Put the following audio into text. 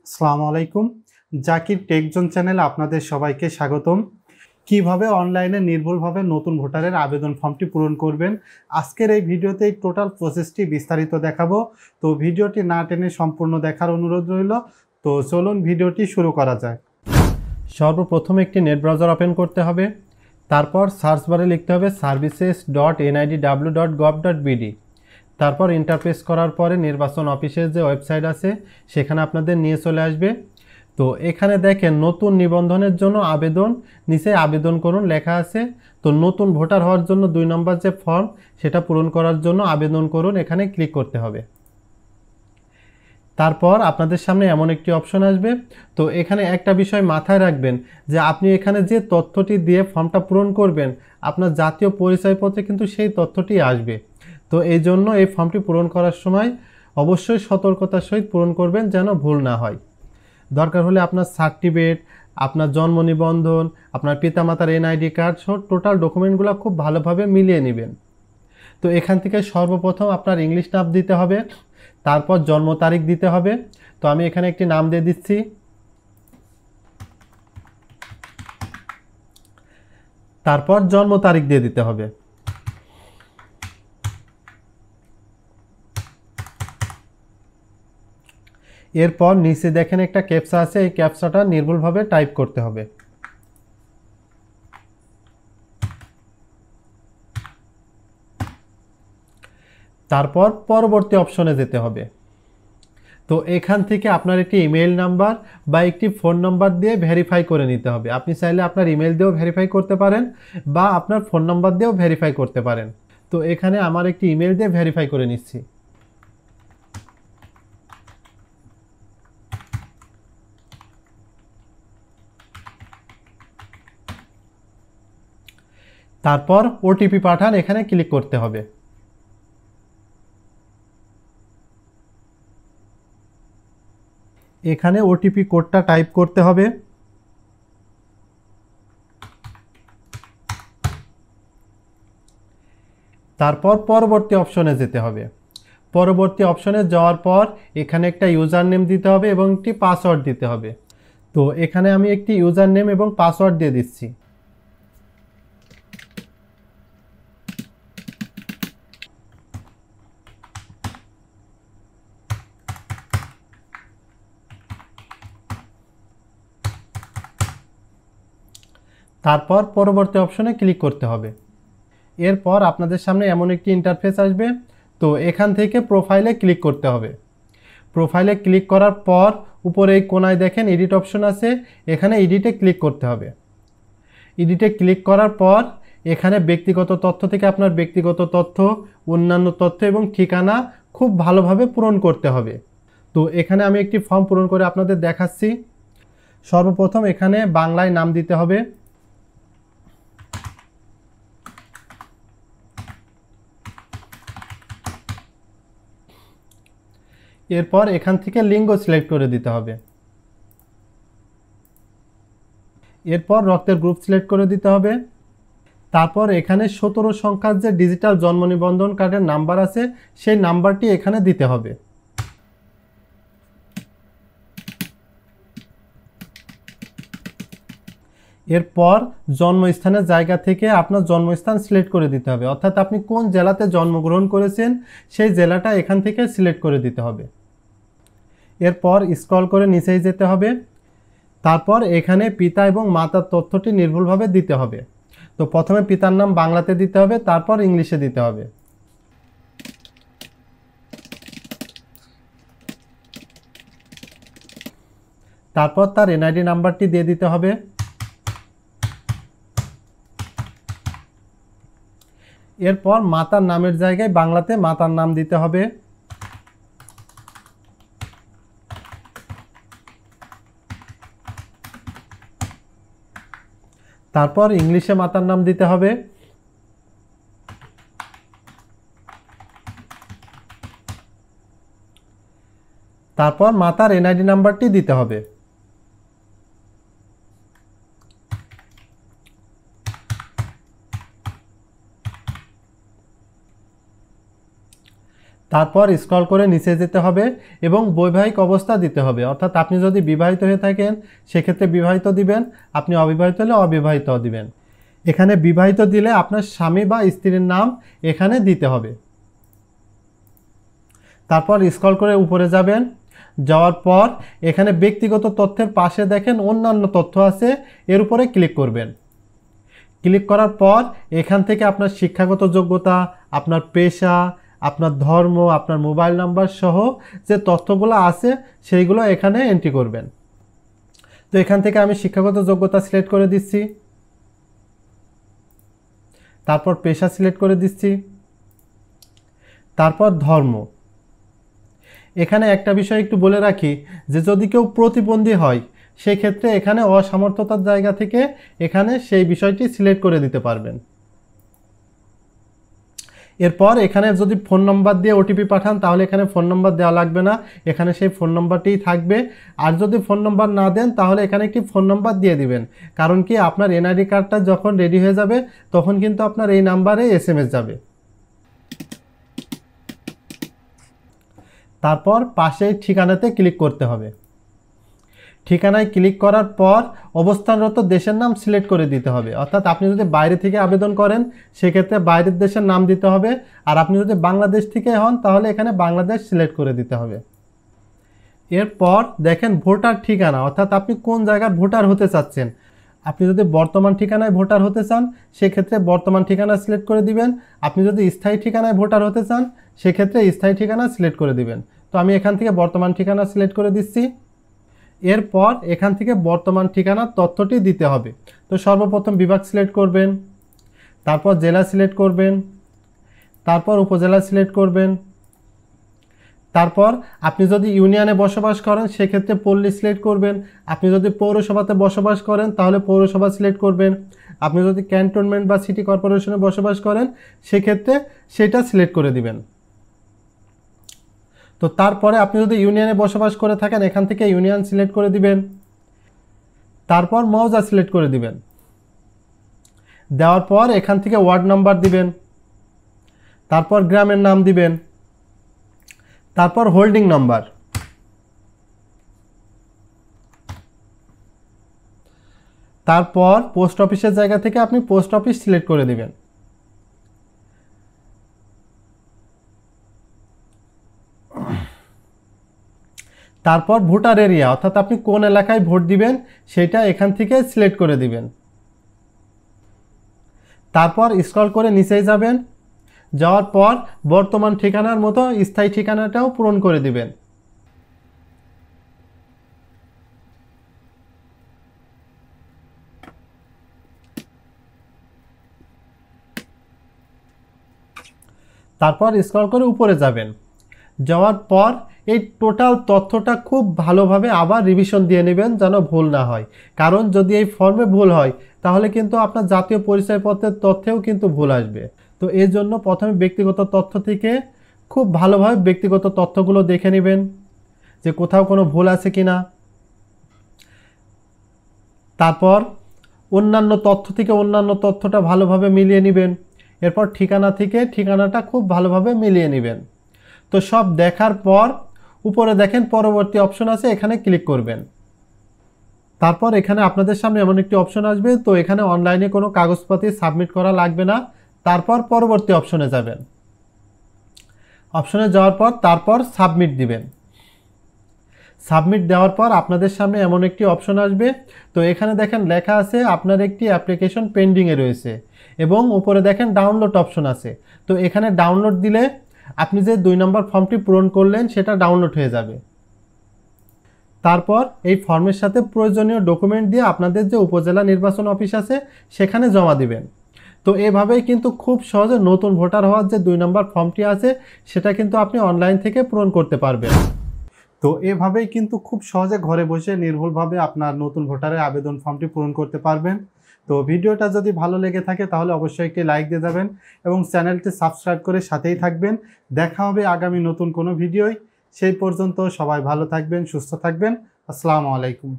আসসালামু আলাইকুম। Zakir take zone চ্যানেলে আপনাদের সবাইকে স্বাগতম। কিভাবে অনলাইনে নির্ভুলভাবে নতুন ভোটারের আবেদন ফর্মটি পূরণ করবেন, আজকের এই ভিডিওতে এই টোটাল প্রসেসটি বিস্তারিত দেখাবো। তো ভিডিওটি না টেনে সম্পূর্ণ দেখার অনুরোধ রইল। তো চলুন ভিডিওটি শুরু করা যাক। সর্বপ্রথম একটি নেট ব্রাউজার ওপেন করতে হবে। তারপর সার্চ বারে লিখতে হবে services.nidw.gov.bd। তারপর ইন্টারফেস করার পরে নির্বাচন অফিসের যে ওয়েবসাইট আছে সেখানে আপনাদের নিয়ে চলে আসবে। তো এখানে দেখেন নতুন নিবন্ধনের জন্য আবেদন, নিচে আবেদন করুন লেখা আছে। তো নতুন ভোটার হওয়ার জন্য 2 নম্বর যে ফর্ম সেটা পূরণ করার জন্য আবেদন করুন, এখানে ক্লিক করতে হবে। তারপর আপনাদের সামনে এমন একটি অপশন আসবে। তো এখানে একটা বিষয় মাথায় রাখবেন যে আপনি এখানে যে তথ্যটি দিয়ে ফর্মটা পূরণ করবেন, আপনার জাতীয় পরিচয়পত্রে কিন্তু সেই তথ্যটি আসবে। তো এই জন্য এই ফর্মটি পূরণ করার সময় অবশ্যই সতর্কতার সহিত পূরণ করবেন যেন ভুল না হয়। দরকার হলে আপনার সার্টিফিকেট, আপনার জন্ম নিবন্ধন, আপনার পিতামাতার এনআইডি কার্ড সহ টোটাল ডকুমেন্টগুলো খুব ভালোভাবে মিলিয়ে নেবেন। তো এখান থেকে সর্বপ্রথম আপনার ইংলিশ নাম দিতে হবে, তারপর জন্ম তারিখ দিতে হবে। তো আমি এখানে একটি নাম দিয়ে দিচ্ছি। তারপর জন্ম তারিখ দিয়ে দিতে হবে। এরপর নিচে দেখেন একটা ক্যাপচা আছে, এই ক্যাপচাটা নির্ভুলভাবে টাইপ করতে হবে। তারপর পরবর্তী অপশনে যেতে হবে। তো এখান থেকে আপনার একটি ইমেল নাম্বার বা একটি ফোন নাম্বার দিয়ে ভেরিফাই করে নিতে হবে। আপনি চাইলে আপনার ইমেল দিয়েও ভেরিফাই করতে পারেন বা আপনার ফোন নাম্বার দিয়েও ভেরিফাই করতে পারেন। তো এখানে আমার একটি ইমেল দিয়ে ভেরিফাই করে নিচ্ছি। তারপর ওটিপি পাঠান, এখানে ক্লিক করতে হবে। এখানে ওটিপি কোডটা টাইপ করতে হবে। তারপর পরবর্তী অপশনে যেতে হবে। পরবর্তী অপশনে যাওয়ার পর এখানে একটা ইউজার নেম দিতে হবে এবং একটি পাসওয়ার্ড দিতে হবে। তো এখানে আমি একটি ইউজার নেম এবং পাসওয়ার্ড দিয়ে দিচ্ছি। তারপর পরবর্তী অপশনে ক্লিক করতে হবে। এরপর আপনাদের সামনে এমন একটি ইন্টারফেস আসবে। তো এখান থেকে প্রোফাইলে ক্লিক করতে হবে। প্রোফাইলে ক্লিক করার পর উপরে এই কোনায় দেখেন এডিট অপশন আছে, এখানে এডিটে ক্লিক করতে হবে। এডিটে ক্লিক করার পর এখানে ব্যক্তিগত তথ্য থেকে আপনার ব্যক্তিগত তথ্য, অন্যান্য তথ্য এবং ঠিকানা খুব ভালোভাবে পূরণ করতে হবে। তো এখানে আমি একটি ফর্ম পূরণ করে আপনাদের দেখাচ্ছি। সর্বপ্রথম এখানে বাংলায় নাম দিতে হবে। এরপর এখান থেকে লিঙ্গ সিলেক্ট করে দিতে হবে। এরপর রক্তের গ্রুপ সিলেক্ট করে দিতে হবে। তারপর এখানে 17 সংখ্যার যে ডিজিটাল জন্ম নিবন্ধন কার্ডের নাম্বার আছে সেই নাম্বারটি এখানে দিতে হবে। এরপর জন্মস্থানের জায়গা থেকে আপনার জন্মস্থান সিলেক্ট করে দিতে হবে, অর্থাৎ আপনি কোন জেলাতে জন্মগ্রহণ করেছেন সেই জেলাটা এখান থেকে সিলেক্ট করে দিতে হবে। এরপর স্ক্রল করে নিচেই যেতে হবে। তারপর এখানে পিতা এবং মাতার তথ্যটি নির্ভুলভাবে দিতে হবে। তো প্রথমে পিতার নাম বাংলাতে দিতে হবে, তারপর ইংলিশে দিতে হবে। তারপর তার এনআইডি নাম্বারটি দিয়ে দিতে হবে। এরপর মাতার নামের জায়গায় বাংলাতে মাতার নাম দিতে হবে। তারপর ইংলিশে মাতার নাম দিতে হবে। তারপর মাতার এনআইডি নাম্বারটি দিতে হবে। তারপর স্ক্রল করে নিচে যেতে হবে এবং বৈবাহিক অবস্থা দিতে হবে, অর্থাৎ আপনি যদি বিবাহিত হয়ে থাকেন সেক্ষেত্রে বিবাহিত দিবেন, আপনি অবিবাহিত হলে অবিবাহিত দিবেন। এখানে বিবাহিত দিলে আপনার স্বামী বা স্ত্রীর নাম এখানে দিতে হবে। তারপর স্ক্রল করে উপরে যাবেন, যাওয়ার পর এখানে ব্যক্তিগত তথ্যের পাশে দেখেন অন্যান্য তথ্য আছে, এর উপরে ক্লিক করবেন। ক্লিক করার পর এখান থেকে আপনার শিক্ষাগত যোগ্যতা, আপনার পেশা, আপনার ধর্ম, আপনার মোবাইল নাম্বার সহ যে তথ্যগুলো আছে সেইগুলো এখানে এন্ট্রি করবেন। তো এখান থেকে আমি শিক্ষাগত যোগ্যতা সিলেক্ট করে দিচ্ছি, তারপর পেশা সিলেক্ট করে দিচ্ছি, তারপর ধর্ম। এখানে একটা বিষয় একটু বলে রাখি যে যদি কেউ প্রতিবন্ধী হয় সেই ক্ষেত্রে এখানে অসামর্থ্যতার জায়গা থেকে এখানে সেই বিষয়টি সিলেক্ট করে দিতে পারবেন। এরপর এখানে যদি ফোন নম্বর দিয়ে ওটিপি পাঠান তাহলে এখানে ফোন নম্বর দেওয়া লাগবে না, এখানে সেই ফোন নম্বরটিই থাকবে। আর যদি ফোন নম্বর না দেন তাহলে এখানে একটি ফোন নম্বর দিয়ে দিবেন, কারণ কি আপনার এনআইডি কার্ডটা যখন রেডি হয়ে যাবে তখন কিন্তু আপনার এই নাম্বারে এসএমএস যাবে। তারপর পাশেই ঠিকানাতে ক্লিক করতে হবে। ঠিকানায় ক্লিক করার পর অবস্থানরত দেশের নাম সিলেক্ট করে দিতে হবে, অর্থাৎ আপনি যদি বাইরে থেকে আবেদন করেন সেক্ষেত্রে বাইরের দেশের নাম দিতে হবে, আর আপনি যদি বাংলাদেশ থেকে হন তাহলে এখানে বাংলাদেশ সিলেক্ট করে দিতে হবে। এরপর দেখেন ভোটার ঠিকানা, অর্থাৎ আপনি কোন জায়গার ভোটার হতে চাচ্ছেন। আপনি যদি বর্তমান ঠিকানায় ভোটার হতে চান সেক্ষেত্রে বর্তমান ঠিকানা সিলেক্ট করে দিবেন, আপনি যদি স্থায়ী ঠিকানায় ভোটার হতে চান সেক্ষেত্রে স্থায়ী ঠিকানা সিলেক্ট করে দিবেন। তো আমি এখান থেকে বর্তমান ঠিকানা সিলেক্ট করে দিচ্ছি। এরপর এখান থেকে বর্তমান ঠিকানার তথ্যটি দিতে হবে। তো সর্বপ্রথম বিভাগ সিলেক্ট করবেন, তারপর জেলা সিলেক্ট করবেন, তারপর উপজেলা সিলেক্ট করবেন। তারপর আপনি যদি ইউনিয়নে বসবাস করেন সেক্ষেত্রে পল্লী সিলেক্ট করবেন, আপনি যদি পৌরসভাতে বসবাস করেন তাহলে পৌরসভা সিলেক্ট করবেন, আপনি যদি ক্যান্টনমেন্ট বা সিটি কর্পোরেশনে বসবাস করেন সেক্ষেত্রে সেটা সিলেক্ট করে দিবেন। তো তারপরে আপনি যদি ইউনিয়নে বসবাস করে থাকেন এখান থেকে ইউনিয়ন সিলেক্ট করে দিবেন, তারপর মৌজা সিলেক্ট করে দিবেন। দেওয়ার পর এখান থেকে ওয়ার্ড নাম্বার দিবেন, তারপর গ্রামের নাম দিবেন, তারপর হোল্ডিং নাম্বার। তারপর পোস্ট অফিসের জায়গা থেকে আপনি পোস্ট অফিস সিলেক্ট করে দিবেন। তারপর ভোটার এরিয়া, অর্থাৎ আপনি কোন এলাকায় ভোট দিবেন সেটা এখান থেকে সিলেক্ট করে দিবেন। তারপর স্ক্রল করে নিচেই যাবেন, যাওয়ার পর বর্তমান ঠিকানার মতো স্থায়ী ঠিকানাটাও পূরণ করে দিবেন। তারপর স্ক্রল করে উপরে যাবেন, যাওয়ার পর এই টোটাল তথ্যটা খুব ভালোভাবে আবার রিভিশন দিয়ে নেবেন যেন ভুল না হয়, কারণ যদি এই ফর্মে ভুল হয় তাহলে কিন্তু আপনার জাতীয় পরিচয়পত্রের তথ্যেও কিন্তু ভুল আসবে। তো এর জন্য প্রথমে ব্যক্তিগত তথ্য থেকে খুব ভালোভাবে ব্যক্তিগত তথ্যগুলো দেখে নেবেন যে কোথাও কোনো ভুল আছে কিনা। তারপর অন্যান্য তথ্য থেকে অন্যান্য তথ্যটা ভালোভাবে মিলিয়ে নেবেন। এরপর ঠিকানা থেকে ঠিকানাটা খুব ভালোভাবে মিলিয়ে নেবেন। তো সব দেখার পর উপরে দেখেন পরবর্তী অপশন আছে, এখানে ক্লিক করবেন। তারপর এখানে আপনাদের সামনে এমন একটি অপশন আসবে, তো এখানে অনলাইনে কোনো কাগজপত্র সাবমিট করা লাগবে না। তারপর পরবর্তী অপশনে যাবেন, অপশনে যাওয়ার পর তারপর সাবমিট দিবেন। সাবমিট দেওয়ার পর আপনাদের সামনে এমন একটি অপশন আসবে, তো এখানে দেখেন লেখা আছে আপনার একটি অ্যাপ্লিকেশন পেন্ডিংয়ে রয়েছে এবং উপরে দেখেন ডাউনলোড অপশন আছে। তো এখানে ডাউনলোড দিলে আপনি যে 2 নম্বর ফর্মটি পূরণ করলেন সেটা ডাউনলোড হয়ে যাবে। তারপর এই ফর্মের সাথে প্রয়োজনীয় ডকুমেন্ট দিয়ে আপনাদের যে উপজেলা নির্বাচন অফিস আছে সেখানে জমা দিবেন। তো এভাবেই কিন্তু খুব সহজে নতুন ভোটার হওয়ার যে 2 নম্বর ফর্মটি আছে সেটা কিন্তু আপনি অনলাইন থেকে পূরণ করতে পারবেন। তো এভাবেই কিন্তু খুব সহজে ঘরে বসে নির্ভুলভাবে আপনার নতুন ভোটারের আবেদন ফর্মটি পূরণ করতে পারবেন। তো ভিডিওটা যদি ভালো লেগে থাকে তাহলে অবশ্যই একটি লাইক দিয়ে যাবেন এবং চ্যানেলটি সাবস্ক্রাইব করে সাথেই থাকবেন। দেখা হবে আগামী নতুন কোনো ভিডিওয়। সেই পর্যন্ত সবাই ভালো থাকবেন, সুস্থ থাকবেন। আসসালামু আলাইকুম।